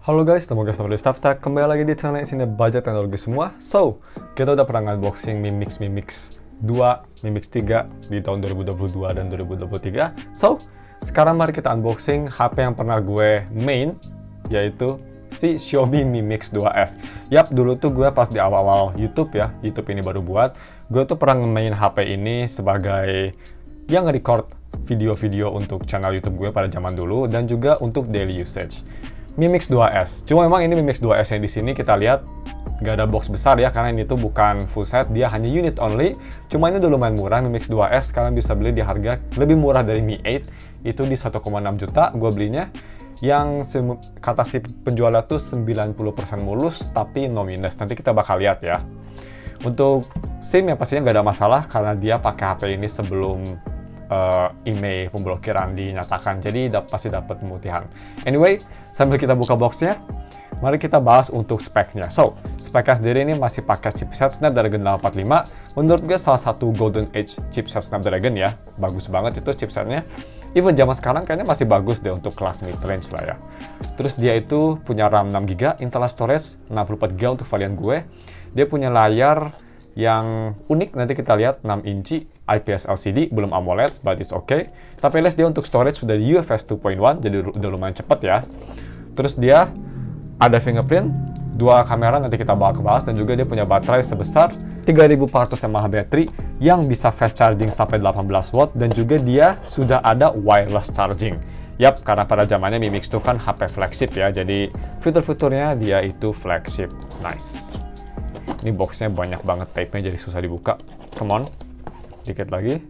Halo guys, nama gue Sama dari Staff Tech. Kembali lagi di channel sini budget teknologi semua. So, kita udah pernah unboxing Mi Mix 2, Mi Mix 3 di tahun 2022 dan 2023. So, sekarang mari kita unboxing HP yang pernah gue main, yaitu si Xiaomi Mi Mix 2S. Yap, dulu tuh gue pas di awal-awal YouTube ya, YouTube ini baru buat, gue tuh pernah nge-main HP ini sebagai yang nge-record video-video untuk channel YouTube gue pada zaman dulu dan juga untuk daily usage. Mi Mix 2S. Cuma memang ini Mi Mix 2S yang di sini kita lihat gak ada box besar ya, karena ini tuh bukan full set, dia hanya unit only. Cuma ini udah lumayan murah. Mi Mix 2S kalian bisa beli di harga lebih murah dari Mi 8, itu di 1,6 juta gue belinya. Yang kata si penjualnya tuh 90% mulus tapi no minus. Nanti kita bakal lihat ya. Untuk SIM ya pastinya gak ada masalah karena dia pakai HP ini sebelum email pemblokiran dinyatakan, jadi pasti dapat pemutihan. Anyway, sambil kita buka boxnya, mari kita bahas untuk speknya. So, speknya sendiri ini masih pakai chipset Snapdragon 845. Menurut gue salah satu golden age chipset Snapdragon ya, bagus banget itu chipsetnya. Even zaman sekarang kayaknya masih bagus deh untuk kelas mid range lah ya. Terus dia itu punya RAM 6GB, internal storage 64GB untuk varian gue. Dia punya layar yang unik, nanti kita lihat 6 inci IPS LCD, belum AMOLED, but it's okay. Tapi les dia untuk storage sudah di UFS 2.1, jadi udah lumayan cepet ya. Terus dia ada fingerprint, 2 kamera nanti kita bakal bahas, dan juga dia punya baterai sebesar 3400 mAh baterai yang bisa fast charging sampai 18 watt, dan juga dia sudah ada wireless charging. Yap, karena pada zamannya Mi Mix itu kan HP flagship ya, jadi fitur-fiturnya dia itu flagship. Nice. Ini boxnya banyak banget tape-nya, jadi susah dibuka. Come on, dikit lagi.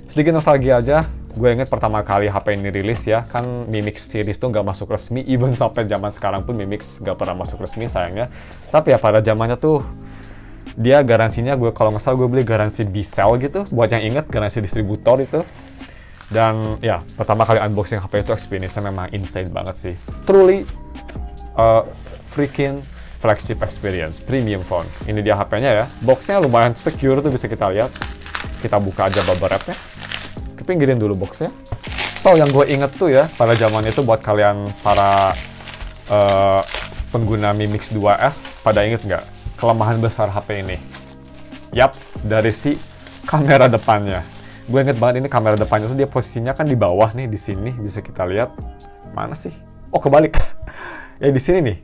Sedikit nostalgia aja, gue inget pertama kali HP ini rilis ya, kan Mi Mix series tuh nggak masuk resmi, even sampai zaman sekarang pun Mi Mix nggak pernah masuk resmi sayangnya. Tapi ya pada zamannya tuh, dia garansinya, gue kalau nggak salah gue beli garansi B-Cell gitu, buat yang inget garansi distributor itu. Dan ya, pertama kali unboxing HP itu experience-nya memang insane banget sih. Truly, freaking flagship experience, premium phone. Ini dia HP-nya ya. Boxnya lumayan secure tuh, bisa kita lihat. Kita buka aja bubble wrap-nya. Kepinggirin dulu boxnya. So, yang gue inget tuh ya, pada zaman itu buat kalian para pengguna Mi Mix 2S, pada inget nggak kelemahan besar HP ini? Yap, dari si kamera depannya. Gue inget banget ini kamera depannya tuh dia posisinya kan di bawah nih, di sini bisa kita lihat. Mana sih? Oh, kebalik. Ya di sini nih.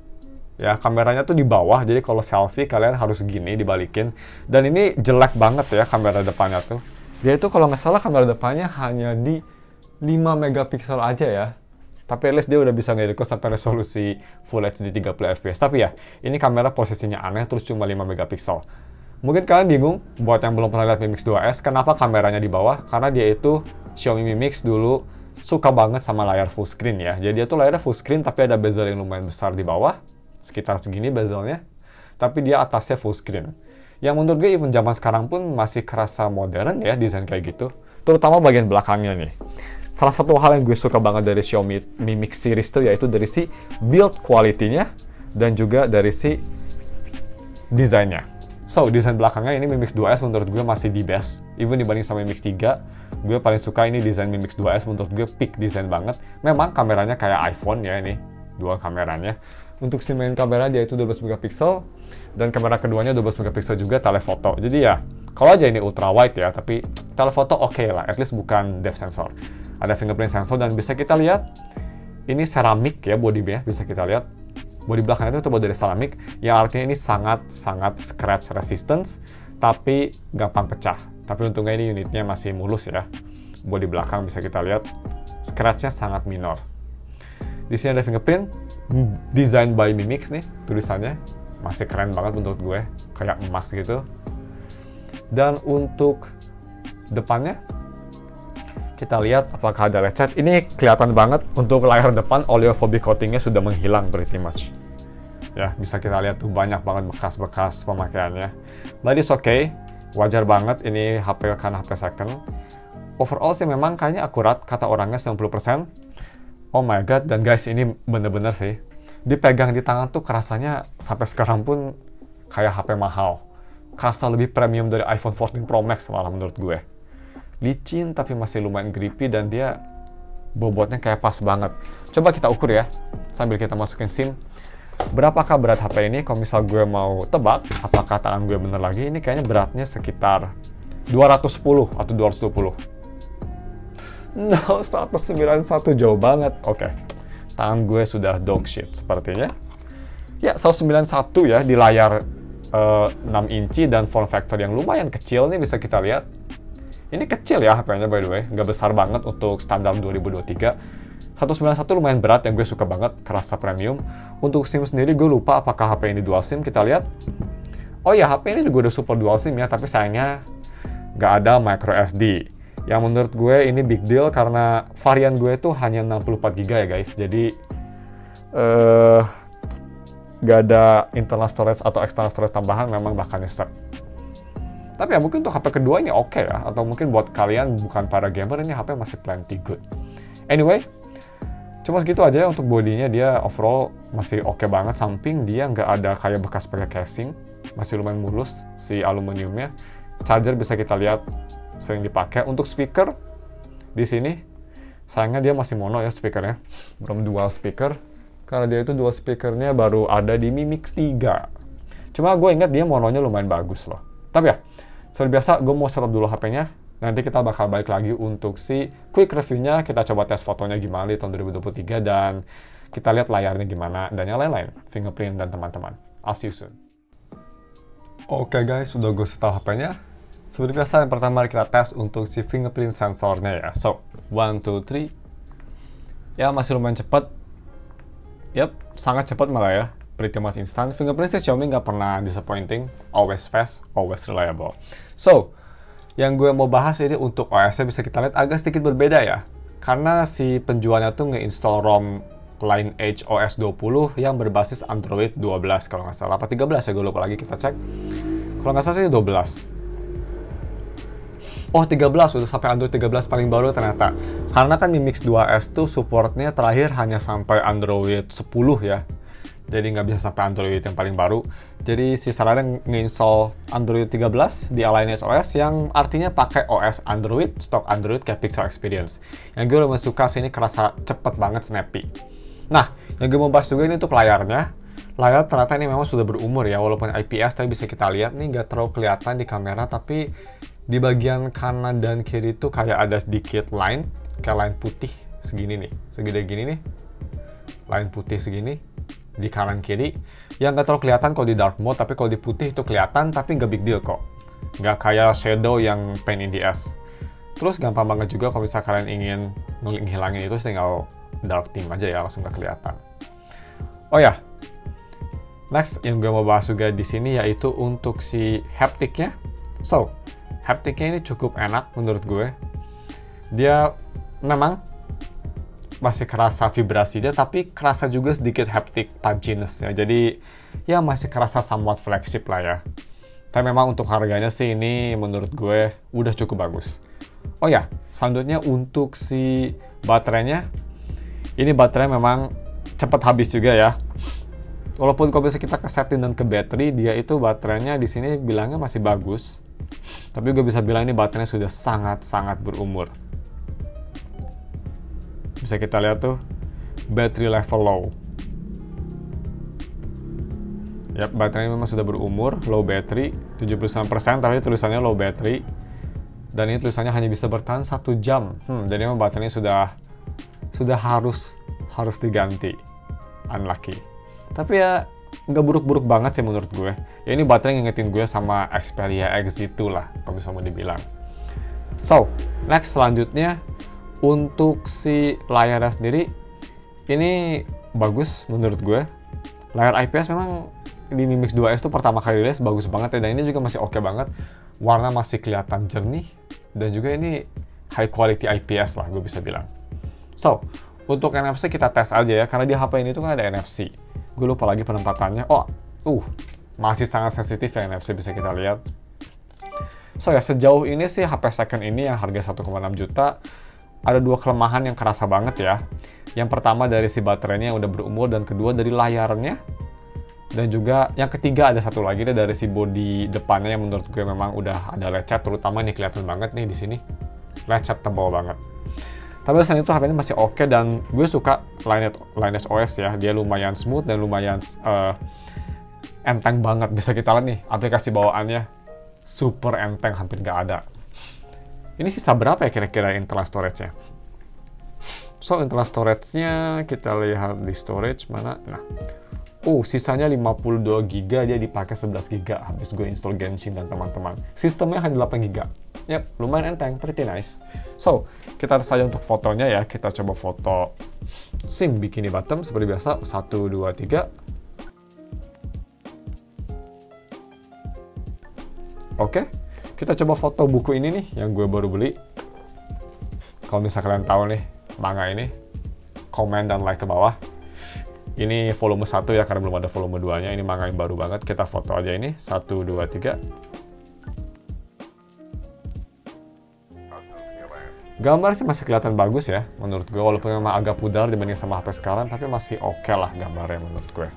Ya, kameranya tuh di bawah, jadi kalau selfie kalian harus gini dibalikin. Dan ini jelek banget ya kamera depannya tuh. Dia itu kalau nggak salah kamera depannya hanya di 5 megapiksel aja ya. Tapi at least dia udah bisa nge-record sampai resolusi Full HD 30 fps. Tapi ya, ini kamera posisinya aneh terus cuma 5 megapiksel. Mungkin kalian bingung, buat yang belum pernah lihat Mi Mix 2S, kenapa kameranya di bawah? Karena dia itu Xiaomi Mi Mix dulu suka banget sama layar full screen ya. Jadi dia tuh layarnya full screen tapi ada bezel yang lumayan besar di bawah. Sekitar segini bezelnya, tapi dia atasnya full screen. Yang menurut gue even zaman sekarang pun masih kerasa modern ya desain kayak gitu, terutama bagian belakangnya nih. Salah satu hal yang gue suka banget dari Xiaomi Mi Mix series itu yaitu dari si build quality-nya dan juga dari si desainnya. So, desain belakangnya ini Mi Mix 2S menurut gue masih the best. Even dibanding sama Mi Mix 3, gue paling suka ini desain Mi Mix 2S, menurut gue peak desain banget. Memang kameranya kayak iPhone ya ini, dua kameranya. Untuk si main kamera dia itu 12 megapiksel dan kamera keduanya 12 megapiksel juga telefoto. Jadi ya, kalau aja ini ultra wide ya, tapi telefoto oke lah, at least bukan depth sensor. Ada fingerprint sensor dan bisa kita lihat ini seramik ya body-nya, bisa kita lihat. Body belakangnya itu terbuat dari seramik, yang artinya ini sangat scratch resistance, tapi gampang pecah. Tapi untungnya ini unitnya masih mulus ya. Body belakang bisa kita lihat, scratch-nya sangat minor. Di sini ada fingerprint, design by Mi Mix nih, tulisannya masih keren banget menurut gue, kayak emas gitu. Dan untuk depannya, kita lihat apakah ada lecet. Ini kelihatan banget untuk layar depan, oleophobic coatingnya sudah menghilang pretty much. Ya, bisa kita lihat tuh banyak banget bekas-bekas pemakaiannya. But it's okay, wajar banget ini HP kan HP second. Overall sih memang kayaknya akurat, kata orangnya 90%. Oh my god, dan guys ini bener-bener sih, dipegang di tangan tuh kerasanya sampai sekarang pun kayak HP mahal. Kerasa lebih premium dari iPhone 14 Pro Max malah menurut gue. Licin tapi masih lumayan grippy dan dia bobotnya kayak pas banget. Coba kita ukur ya, sambil kita masukin SIM. Berapakah berat HP ini? Kalau misal gue mau tebak, apakah tangan gue bener lagi? Ini kayaknya beratnya sekitar 210 atau 220. No, 191 jauh banget. Oke, tangan gue sudah dog shit sepertinya. Ya, 191 ya di layar 6 inci dan form factor yang lumayan kecil nih bisa kita lihat. Ini kecil ya HP-nya by the way, nggak besar banget untuk standar 2023. 191 lumayan berat yang gue suka banget, kerasa premium. Untuk SIM sendiri gue lupa apakah HP ini dual SIM, kita lihat. Oh ya, HP ini juga udah super dual SIM ya, tapi sayangnya nggak ada micro SD. Yang menurut gue ini big deal karena varian gue tuh hanya 64GB ya guys. Jadi nggak ada internal storage atau external storage tambahan, memang bakal nyesek. Tapi ya mungkin untuk HP kedua ini oke ya, atau mungkin buat kalian bukan para gamer ini HP masih plenty good. Anyway, cuma segitu aja untuk bodinya, dia overall masih oke banget. Samping dia nggak ada kayak bekas pakai casing, masih lumayan mulus si aluminiumnya. Charger bisa kita lihat sering dipakai. Untuk speaker di sini sayangnya dia masih mono ya speakernya, belum dual speaker. Karena dia itu dual speakernya baru ada di Mi Mix 3. Cuma gue ingat dia mononya lumayan bagus loh. Tapi ya, seperti biasa gue mau setup dulu HP-nya. Nanti kita bakal balik lagi untuk si quick review-nya. Kita coba tes fotonya gimana di tahun 2023 dan kita lihat layarnya gimana dan yang lain-lain, fingerprint dan teman-teman. I'll see you soon. Oke guys, sudah gue setup HP-nya. Seperti biasa, yang pertama kita tes untuk si fingerprint sensornya ya. So, 1, 2, 3. Ya, masih lumayan cepat. Yap, sangat cepat malah ya. Pretty much instant. Fingerprint Xiaomi nggak pernah disappointing. Always fast, always reliable. So, yang gue mau bahas ini untuk OS-nya bisa kita lihat agak sedikit berbeda ya. Karena si penjualnya tuh nge-install ROM Lineage OS 20 yang berbasis Android 12 kalau nggak salah. Apa 13 ya, gue lupa lagi, kita cek. Kalau nggak salah sih 12. Oh, 13, udah sampai Android 13 paling baru ternyata. Karena kan Mi Mix 2S tuh supportnya terakhir hanya sampai Android 10 ya. Jadi nggak bisa sampai Android yang paling baru. Jadi si Sarada nge-install Android 13 di Lineage OS yang artinya pakai OS Android, stok Android kayak Pixel Experience. Yang gue lebih suka sih ini kerasa cepet banget, snappy. Nah, yang gue mau bahas juga ini untuk layarnya. Layar ternyata ini memang sudah berumur ya, walaupun IPS tapi bisa kita lihat nih nggak terlalu kelihatan di kamera, tapi di bagian kanan dan kiri itu kayak ada sedikit line, kayak line putih segini nih, segede gini nih, line putih segini di kanan kiri, yang nggak terlalu kelihatan kalau di dark mode, tapi kalau di putih itu kelihatan, tapi nggak big deal kok, nggak kayak shadow yang Paint in the Ass. Terus gampang banget juga kalau misalnya kalian ingin menghilangin itu, tinggal dark theme aja ya, langsung nggak kelihatan. Oh ya, next yang gue mau bahas juga di sini yaitu untuk si haptiknya. So, haptiknya ini cukup enak menurut gue. Dia memang masih kerasa vibrasi dia, tapi kerasa juga sedikit haptic punchiness ya. Jadi ya masih kerasa somewhat flagship lah ya. Tapi memang untuk harganya sih ini menurut gue udah cukup bagus. Oh ya, selanjutnya untuk si baterainya. Ini baterai memang cepat habis juga ya. Walaupun kalau bisa kita ke setting dan ke battery, dia itu baterainya di sini bilangnya masih bagus. Tapi gue bisa bilang ini baterainya sudah sangat-sangat berumur. Bisa kita lihat tuh, battery level low. Ya, baterainya memang sudah berumur, low battery, 79%, tapi tulisannya low battery. Dan ini tulisannya hanya bisa bertahan 1 jam. Jadi memang baterainya sudah harus diganti. Unlucky. Tapi ya, nggak buruk-buruk banget sih menurut gue. Ya ini baterai ngingetin gue sama Xperia XZ2 lah, kalau bisa mau dibilang. So, next selanjutnya, untuk si layarnya sendiri, ini bagus menurut gue. Layar IPS memang di Mi Mix 2S itu pertama kali rilis bagus banget ya, dan ini juga masih oke banget. Warna masih kelihatan jernih, dan juga ini high quality IPS lah, gue bisa bilang. So, untuk NFC kita tes aja ya, karena di HP ini tuh kan ada NFC. Gue lupa lagi penempatannya. Masih sangat sensitif ya NFC, bisa kita lihat. So ya, sejauh ini sih HP second ini yang harga 1,6 juta, ada dua kelemahan yang kerasa banget ya. Yang pertama dari si baterainya yang udah berumur, dan kedua dari layarnya. Dan juga yang ketiga ada satu lagi deh, dari si bodi depannya yang menurut gue memang udah ada lecet, terutama ini kelihatan banget nih di sini. Lecet tebal banget. Tapi selain itu HP ini masih oke, dan gue suka Lineage OS ya. Dia lumayan smooth dan lumayan enteng banget. Bisa kita lihat nih, aplikasi bawaannya super enteng, hampir nggak ada. Ini sisa berapa ya kira-kira internal storage-nya? So, internal storage-nya kita lihat di storage mana. Nah, sisanya 52 GB, dia dipakai 11 GB habis gue install Genshin dan teman-teman. Sistemnya hanya 8 GB. Yap, lumayan enteng, pretty nice. So, kita saja untuk fotonya ya. Kita coba foto scene bikini bottom seperti biasa. 1, 2, 3. Oke, kita coba foto buku ini nih, yang gue baru beli. Kalau misalnya kalian tahu nih, manga ini, komen dan like ke bawah. Ini volume 1 ya, karena belum ada volume 2-nya. Ini manga yang baru banget. Kita foto aja ini. 1, 2, 3. Gambar sih masih kelihatan bagus ya, menurut gue. Walaupun memang agak pudar dibanding sama HP sekarang, tapi masih oke lah gambarnya menurut gue.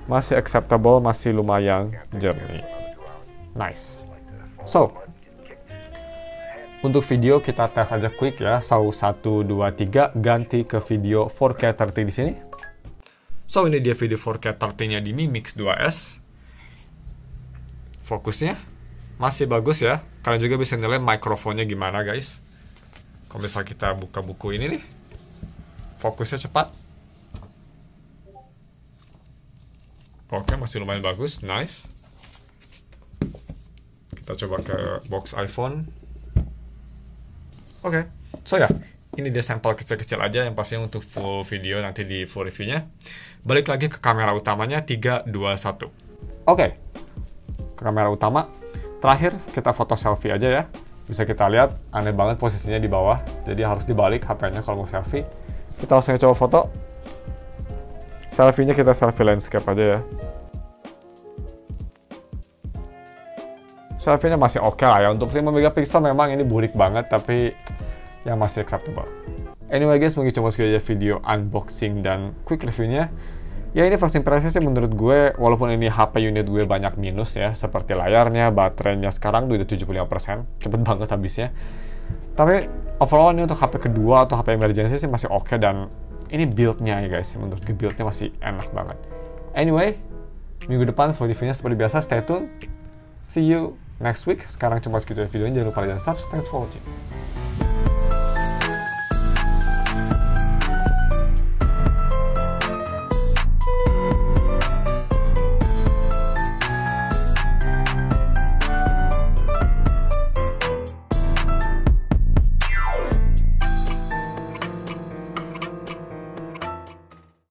Masih acceptable, masih lumayan jernih. Nice. So, untuk video kita tes aja quick ya. So, 1, 2, 3, ganti ke video 4K 30 di sini. So, ini dia video 4K 30-nya di Mi Mix 2S. Fokusnya masih bagus ya. Kalian juga bisa nilai mikrofonnya gimana, guys. Kalau misalnya kita buka buku ini nih, fokusnya cepat. Oke, masih lumayan bagus, nice. Kita coba ke box iPhone. Oke, so ya, ini dia sampel kecil-kecil aja, yang pastinya untuk full video nanti di full review-nya. Balik lagi ke kamera utamanya, 3, 2, 1. Oke, ke kamera utama. Terakhir, kita foto selfie aja ya. Bisa kita lihat, aneh banget posisinya di bawah. Jadi harus dibalik HP-nya kalau mau selfie. Kita langsung coba foto. Selfie-nya kita selfie landscape aja ya. Selfie-nya masih oke lah ya. Untuk 5 megapiksel memang ini burik banget, tapi yang masih acceptable. Anyway guys, mungkin cuma segitu aja video unboxing dan quick review-nya. Ya ini first impression sih menurut gue, walaupun ini HP unit gue banyak minus ya, seperti layarnya, baterainya sekarang udah 75%, cepet banget habisnya. Tapi overall ini untuk HP kedua atau HP emergency sih masih oke, dan ini build-nya ya guys, menurut gue build-nya masih enak banget. Anyway, minggu depan full review-nya seperti biasa, stay tune. See you next week. Sekarang cuma segitu videonya, jangan lupa like dan subscribe. Thanks for watching.